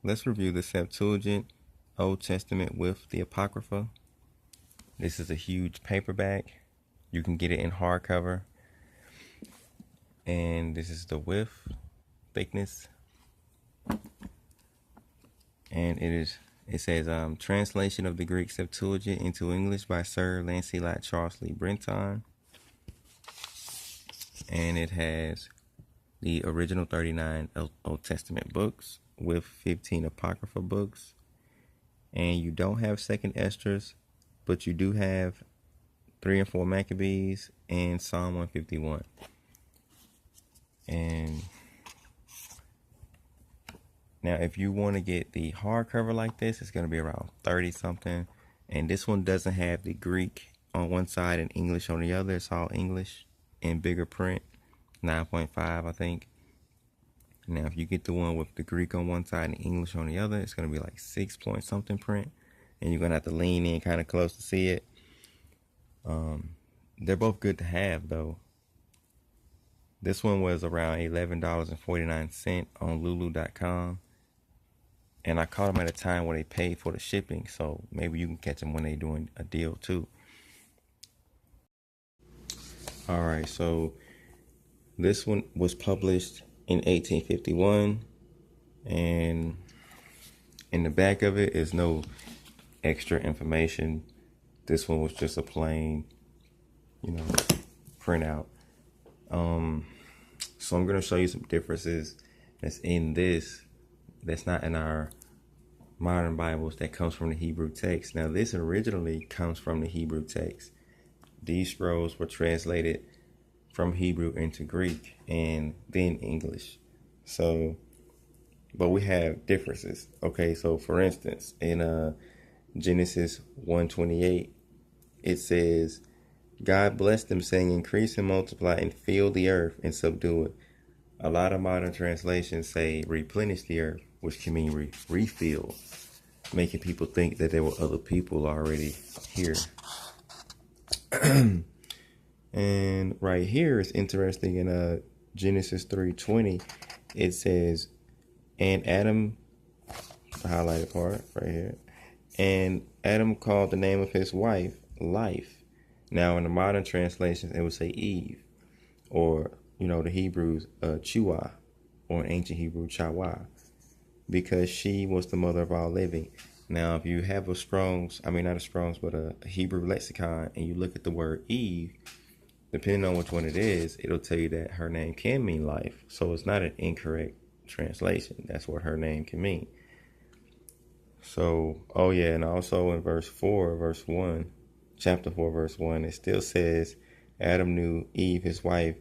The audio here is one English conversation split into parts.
Let's review the Septuagint, Old Testament with the Apocrypha. This is a huge paperback. You can get it in hardcover. And this is the width, thickness. And it says translation of the Greek Septuagint into English by Sir Lancelot Charles Lee Brenton. And it has the original 39 Old Testament books with 15 Apocrypha books. And you don't have 2nd Esdras, but you do have 3 and 4 Maccabees and Psalm 151. And now if you want to get the hardcover like this, it's going to be around 30 something. And this one doesn't have the Greek on one side and English on the other. It's all English in bigger print, 9.5 I think. Now if you get the one with the Greek on one side and English on the other, it's going to be like 6 point something print. And you're going to have to lean in kind of close to see it. They're both good to have though. This one was around $11.49 on lulu.com. And I caught them at a time where they paid for the shipping. So maybe you can catch them when they're doing a deal too. All right, so this one was published in 1851. And in the back of it is no extra information. This one was just a plain, printout. So I'm going to show you some differences that's in this that's not in our modern Bibles that comes from the Hebrew text. Now this originally comes from the Hebrew text. These scrolls were translated from Hebrew into Greek and then English. So, but we have differences. Okay, so for instance, in Genesis 1:28, it says, God blessed them, saying, increase and multiply and fill the earth and subdue it. A lot of modern translations say replenish the earth, which can mean refill, making people think that there were other people already here. And right here is interesting. In Genesis 3:20, it says, and Adam, the highlighted part right here, and Adam called the name of his wife Life. Now, in the modern translations, it would say Eve, or, the Hebrews, Chua, or in ancient Hebrew, Chawa, because she was the mother of all living. Now, if you have a Hebrew lexicon, and you look at the word Eve, depending on which one it is, it'll tell you that her name can mean life. So it's not an incorrect translation. That's what her name can mean. So, and also in chapter 4, verse 1, it still says Adam knew Eve, his wife,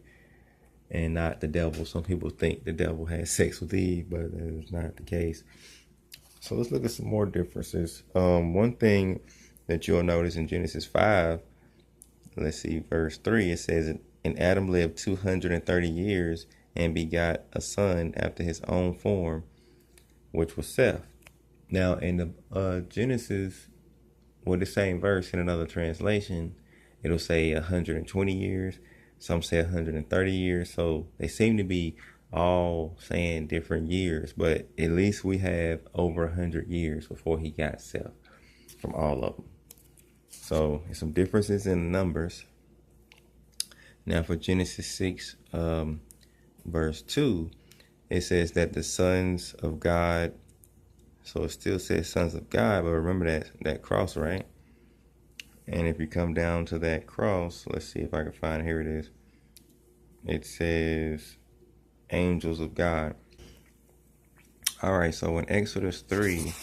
and not the devil. Some people think the devil had sex with Eve, but that is not the case. So let's look at some more differences. One thing that you'll notice in Genesis 5, let's see, verse 3, it says, and Adam lived 230 years and begot a son after his own form, which was Seth. Now in the Genesis, the same verse in another translation, it'll say 120 years. Some say 130 years. So they seem to be all saying different years, but at least we have over 100 years before he got Seth from all of them. So there's some differences in the numbers. Now for Genesis 6, verse 2, it says that the sons of God, so it still says sons of God, but remember that cross, right? And if you come down to that cross, let's see if I can find, here it is. It says angels of God. All right, so in Exodus 3,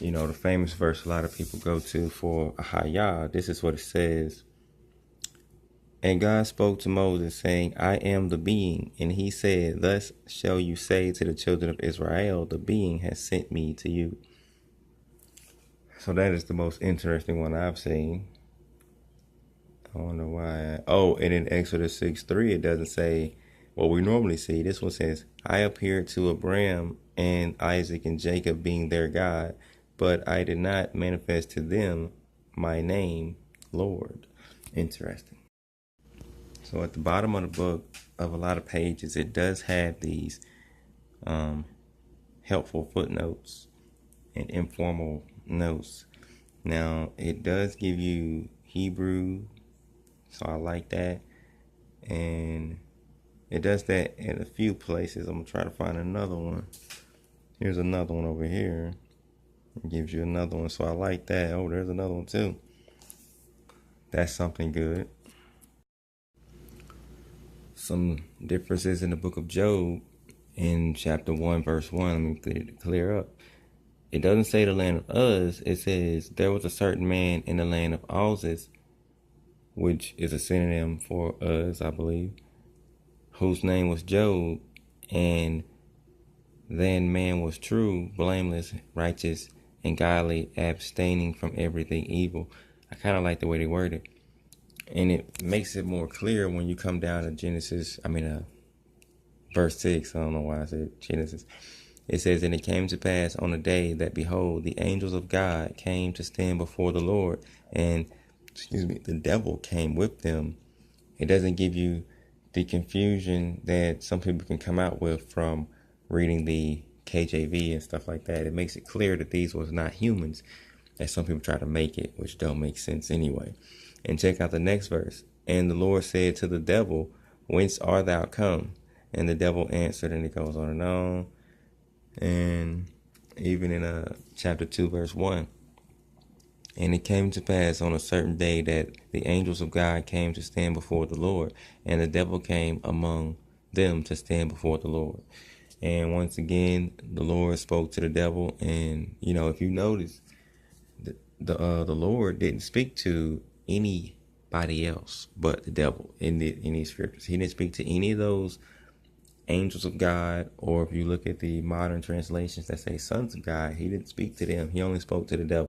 the famous verse a lot of people go to for Ahaya, this is what it says. And God spoke to Moses, saying, I am the being. And he said, thus shall you say to the children of Israel, the being has sent me to you. So that is the most interesting one I've seen. I don't know why. And in Exodus 6:3, it doesn't say what we normally see. This one says, I appeared to Abraham and Isaac and Jacob being their God, but I did not manifest to them my name, Lord. Interesting. So at the bottom of the book, of a lot of pages, it does have these helpful footnotes and informal notes. Now, it does give you Hebrew, so I like that. And it does that in a few places. I'm going to try to find another one. Here's another one over here. It gives you another one, so I like that. Oh, there's another one too. That's something good. Some differences in the book of Job in chapter 1, verse 1. Let me clear up. It doesn't say the land of Uz. It says there was a certain man in the land of Uzes, which is a synonym for Uz, I believe, whose name was Job, and then man was true, blameless, righteous, and godly, abstaining from everything evil. I kind of like the way they word it. And it makes it more clear when you come down to verse 6. I don't know why I said Genesis. It says, and it came to pass on the day that, behold, the angels of God came to stand before the Lord, and, the devil came with them. It doesn't give you the confusion that some people can come out with from reading the KJV and stuff like that. It makes it clear that these was not humans, as some people try to make it, which don't make sense anyway. And check out the next verse. And the Lord said to the devil, whence art thou come? And the devil answered, and it goes on and on. And even in chapter 2, verse 1. And it came to pass on a certain day that the angels of God came to stand before the Lord, and the devil came among them to stand before the Lord. And once again, the Lord spoke to the devil, and if you notice, the Lord didn't speak to anybody else but the devil in these scriptures. He didn't speak to any of those angels of God, or if you look at the modern translations that say sons of God, he didn't speak to them. He only spoke to the devil.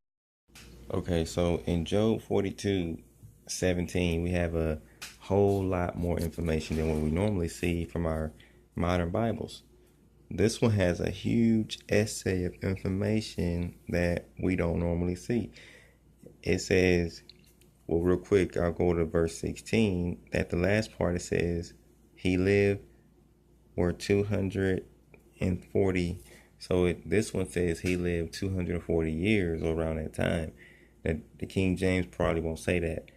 Okay, so in Job 42:17, we have a whole lot more information than what we normally see from our modern Bibles. This one has a huge essay of information that we don't normally see. It says, well, real quick, I'll go to verse 16. At the last part, it says, he lived were 240. So this one says he lived 240 years around that time. That the King James probably won't say that,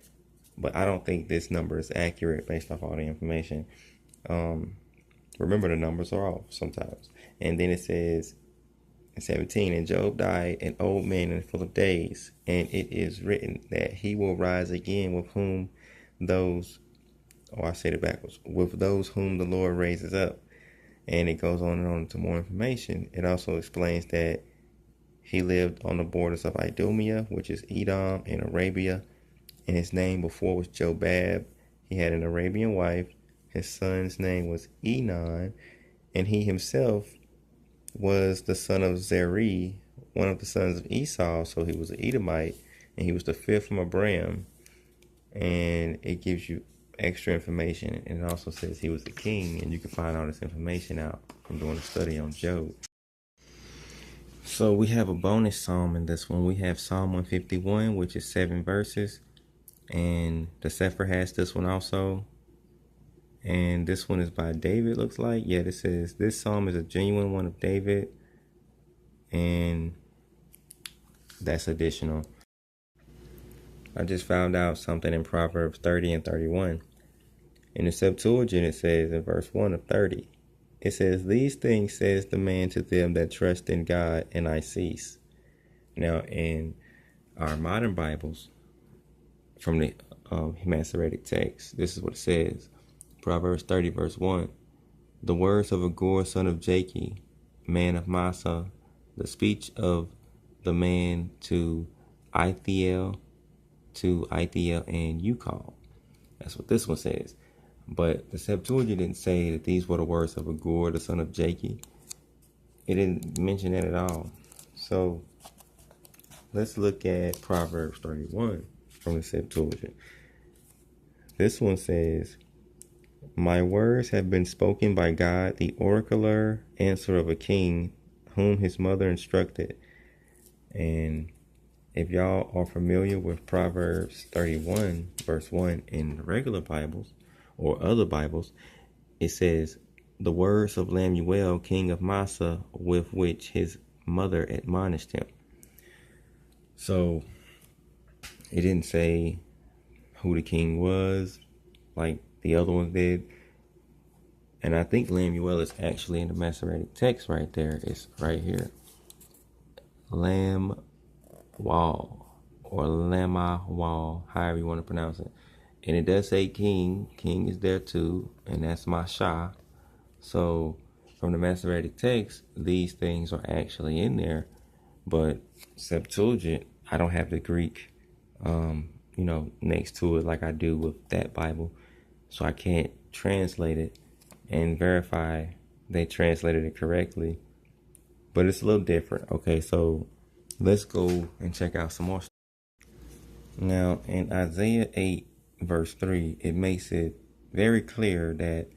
but I don't think this number is accurate based off all the information. Remember, the numbers are off sometimes. And then it says in 17, and Job died an old man and full of days, and it is written that he will rise again with whom those, I said it backwards, with those whom the Lord raises up. And it goes on and on to more information. It also explains that he lived on the borders of Idumea, which is Edom, in Arabia. And his name before was Jobab. He had an Arabian wife. His son's name was Enon. And he himself was the son of Zeri, one of the sons of Esau. So he was an Edomite. And he was the fifth from Abraham. And it gives you extra information, and it also says he was the king, and you can find all this information out from doing a study on Job. So we have a bonus psalm in this one. We have Psalm 151, which is 7 verses, and the Sefer has this one also, and this one is by David, looks like. Yeah, it says this psalm is a genuine one of David, and that's additional. I just found out something in Proverbs 30 and 31. In the Septuagint, it says in verse 1 of 30, it says, these things says the man to them that trust in God, and I cease. Now, in our modern Bibles, from the masoretic text, this is what it says. Proverbs 30, verse 1, the words of Agur, son of Jakeh, man of Massa, the speech of the man to Ithiel and Ucal. That's what this one says. But the Septuagint didn't say that these were the words of Agur, the son of Jakeh. It didn't mention that at all. So let's look at Proverbs 31 from the Septuagint. This one says, my words have been spoken by God, the oracular answer of a king, whom his mother instructed. And if y'all are familiar with Proverbs 31, verse 1 in the regular Bibles or other Bibles, it says, the words of Lemuel, king of Massa, with which his mother admonished him. So it didn't say who the king was like the other ones did. And I think Lemuel is actually in the masoretic text right there. It's right here. Lamwal or Lamawal, however you want to pronounce it. And it does say king. King is there too, and that's Masha. So from the masoretic text, these things are actually in there. But Septuagint, I don't have the Greek, next to it like I do with that Bible. So I can't translate it and verify they translated it correctly. But it's a little different. Okay, so let's go and check out some more. Now, in Isaiah 8, verse 3, it makes it very clear that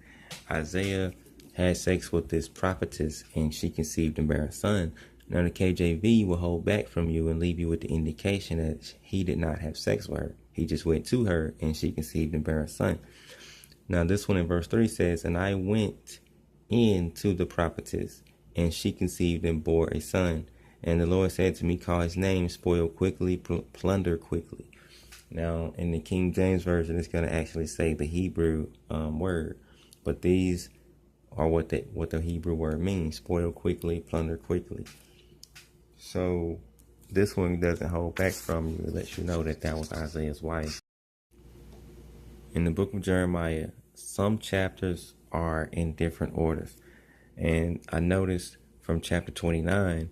Isaiah had sex with this prophetess and she conceived and bare a son. Now, the KJV will hold back from you and leave you with the indication that he did not have sex with her. He just went to her and she conceived and bare a son. Now, this one in verse 3 says, and I went in to the prophetess, and she conceived and bore a son. And the Lord said to me, call his name, spoil quickly, plunder quickly. Now, in the King James Version, it's going to actually say the Hebrew word. But these are what the Hebrew word means, spoil quickly, plunder quickly. So this one doesn't hold back from you. It lets you know that that was Isaiah's wife. In the book of Jeremiah, some chapters are in different orders. And I noticed from chapter 29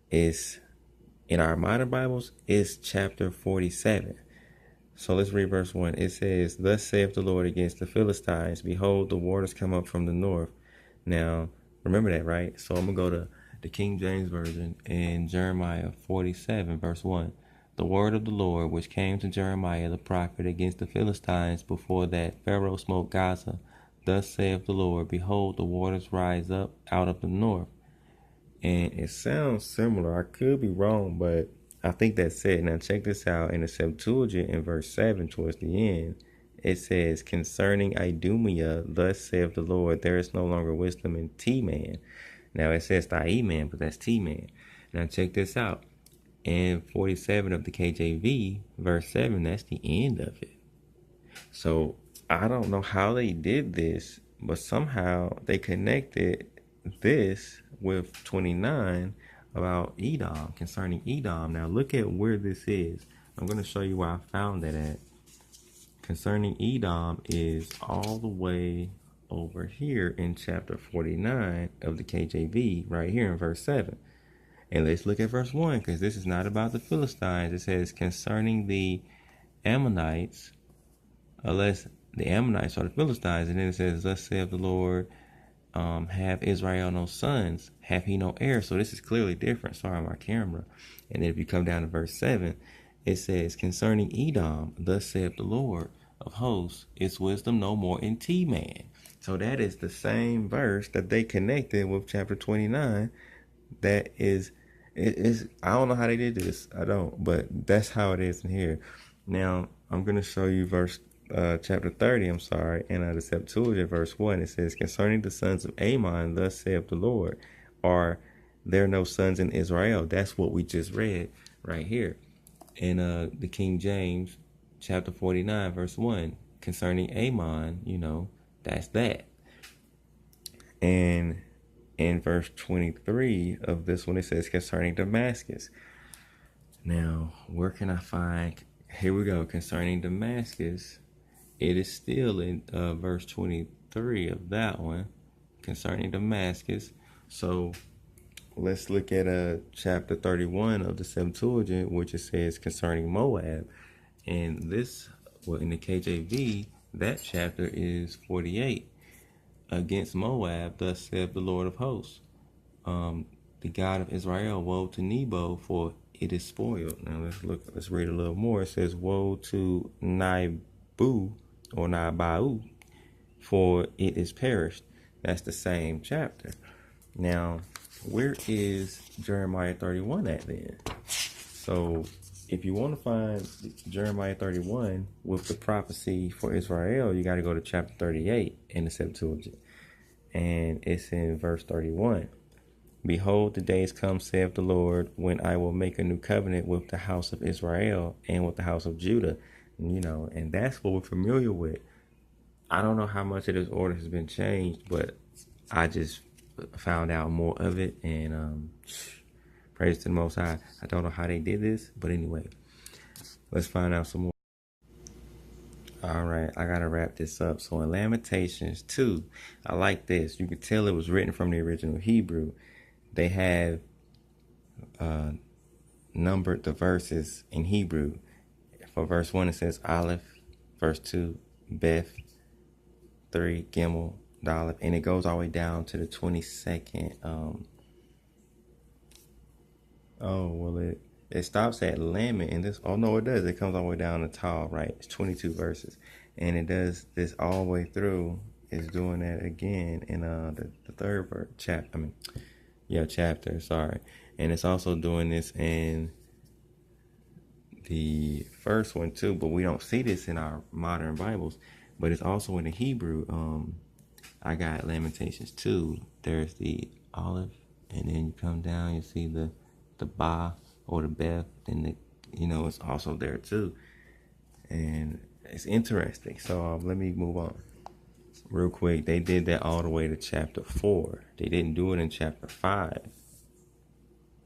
is, in our modern Bibles, is chapter 47. So let's read verse 1. It says, thus saith the Lord against the Philistines, behold, the waters come up from the north. Now, remember that, right? So I'm going to go to the King James Version in Jeremiah 47, verse 1. The word of the Lord which came to Jeremiah the prophet against the Philistines before that Pharaoh smote Gaza. Thus saith the Lord, behold, the waters rise up out of the north. And it sounds similar. I could be wrong, but I think that's it. Now check this out. In the Septuagint in verse 7 towards the end, it says, concerning Idumea, thus saith the Lord, there is no longer wisdom in T-man. Now it says Thai-man, but that's T-man. Now check this out. In 47 of the KJV, verse 7, that's the end of it. So I don't know how they did this, but somehow they connected this with 29 about Edom, concerning Edom. Now look at where this is. I'm going to show you where I found that at. Concerning Edom is all the way over here in chapter 49 of the KJV, right here in verse 7. And let's look at verse 1, because this is not about the Philistines. It says, concerning the Ammonites, unless the Ammonites are the Philistines. And then it says, thus saith the Lord, have Israel no sons? Have he no heirs? So this is clearly different. Sorry, my camera. And then if you come down to verse 7, it says, concerning Edom, thus saith the Lord of hosts, is wisdom no more in T-man. So that is the same verse that they connected with chapter 29. That is, I don't know how they did this. I don't, but that's how it is in here. Now, I'm going to show you chapter 30, and the Septuagint, verse 1, it says, concerning the sons of Ammon, thus saith the Lord, are there no sons in Israel? That's what we just read right here. In the King James, chapter 49, verse 1, concerning Ammon, that's that. And in verse 23 of this one, it says, concerning Damascus. Now, where can I find, here we go, concerning Damascus. It is still in verse 23 of that one, concerning Damascus. So let's look at chapter 31 of the Septuagint, which it says concerning Moab. And this, in the KJV, that chapter is 48. Against Moab, thus saith the Lord of hosts, the God of Israel, woe to Nebo, for it is spoiled. Now let's read a little more. It says, woe to Nibu, or Nabau, for it is perished. That's the same chapter. Now, where is Jeremiah 31 at then? So if you want to find Jeremiah 31 with the prophecy for Israel, you got to go to chapter 38 in the Septuagint. and it's in verse 31. Behold, the days come, saith the Lord, when I will make a new covenant with the house of Israel and with the house of Judah. And that's what we're familiar with. I don't know how much of this order has been changed, but I just found out more of it, and praise to the Most High. I don't know how they did this, but anyway, let's find out some more. All right, I gotta wrap this up. So in Lamentations 2, I like this. You can tell it was written from the original Hebrew. They have numbered the verses in Hebrew. For verse 1, it says Aleph. Verse 2, Beth. 3, Gimel, Dalet. And it goes all the way down to the 22nd. It stops at Lament. And this, oh no, it does. It comes all the way down to Tal, right? It's 22 verses. And it does this all the way through. It's doing that again in the third chapter. Chapter, sorry. And it's also doing this in the first one too, but we don't see this in our modern Bibles. But it's also in the Hebrew. I got Lamentations 2. There's the Aleph, and then you come down, you see the Ba or the Beth, and it's also there too. And it's interesting. So let me move on real quick. They did that all the way to chapter 4. They didn't do it in chapter 5,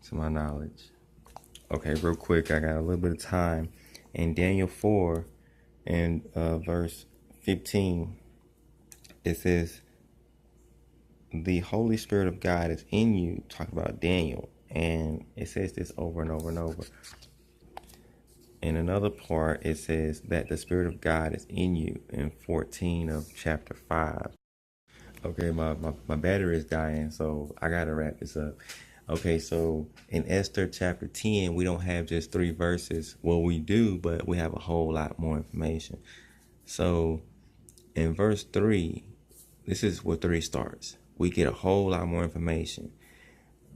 to my knowledge. Okay, real quick, I got a little bit of time. In Daniel 4 and verse 15, it says, the Holy Spirit of God is in you, talking about Daniel. And it says this over and over and over. In another part, it says that the Spirit of God is in you in 14 of chapter 5. Okay, my battery is dying, so I got to wrap this up. Okay, so in Esther chapter 10, we don't have just 3 verses. Well, we do, but we have a whole lot more information. So in verse 3, this is where 3 starts. We get a whole lot more information.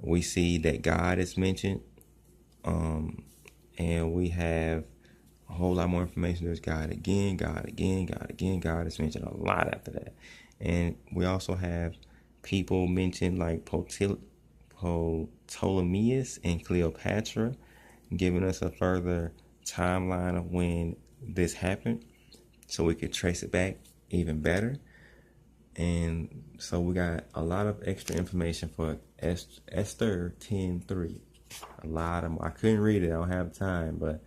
We see that God is mentioned, and we have a whole lot more information. There's God again, God again, God again. God is mentioned a lot after that. And we also have people mentioned like Ptolemaeus and Cleopatra, giving us a further timeline of when this happened, so we could trace it back even better. And so we got a lot of extra information for Esther 10:3. A lot of them. I couldn't read it. I don't have time, but